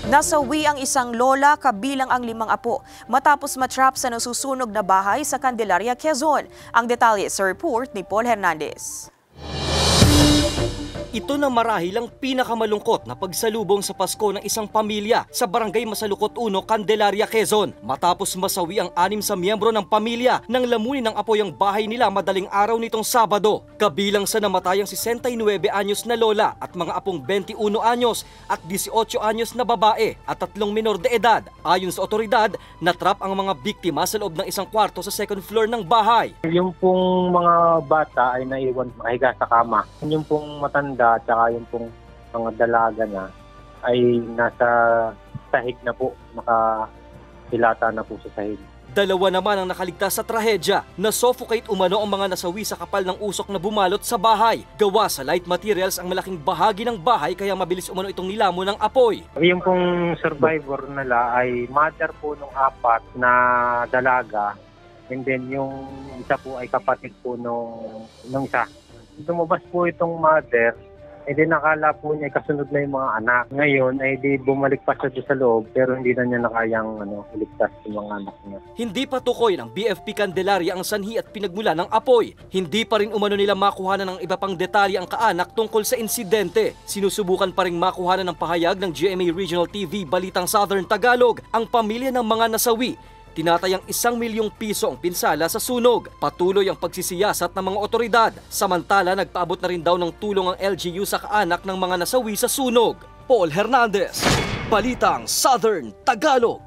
Nasawi ang isang lola kabilang ang 5 apo matapos matrap sa nasusunog na bahay sa Candelaria, Quezon. Ang detalye sa report ni Paul Hernandez. Ito na marahil ang pinakamalungkot na pagsalubong sa Pasko ng isang pamilya sa Barangay Masalukot 1, Candelaria, Quezon. Matapos masawi ang 6 sa miyembro ng pamilya nang lamunin ng apoy ang bahay nila madaling araw nitong Sabado. Kabilang sa namatayang 69 anyos na lola at mga apong 21 anyos at 18 anyos na babae at 3 minor de edad. Ayon sa otoridad, natrap ang mga biktima sa loob ng isang kwarto sa second floor ng bahay. Yung pong mga bata ay naiwan mahiga sa kama. Yung pong matanda at saka yung pong mga dalaga na ay nasa sahig na po, nakahilata na po sa sahig. 2 naman ang nakaligtas sa trahedya. Na-suffocate umano ang mga nasawi sa kapal ng usok na bumalot sa bahay. Gawa sa light materials ang malaking bahagi ng bahay kaya mabilis umano itong nilamon ng apoy. Yung pong survivor nila ay mother po ng 4 na dalaga, and then yung isa po ay kapatid po nung isa. Lumabas po itong mother, then nakala po niya kasunod na yung mga anak. Ngayon ay di bumalik pa siya sa loob pero hindi na niya nakayang iligtas yung mga anak niya. Hindi pa tukoy ng BFP Candelaria ang sanhi at pinagmula ng apoy. Hindi pa rin umano nila makuhanan ng iba pang detalye ang kaanak tungkol sa insidente. Sinusubukan pa rin makuhanan ng pahayag ng GMA Regional TV Balitang Southern Tagalog ang pamilya ng mga nasawi. Tinatayang 1 milyong piso ang pinsala sa sunog. Patuloy ang pagsisiyasat ng mga otoridad. Samantala, nagpaabot na rin daw ng tulong ang LGU sa kaanak ng mga nasawi sa sunog. Paul Hernandez, Balitang Southern Tagalog.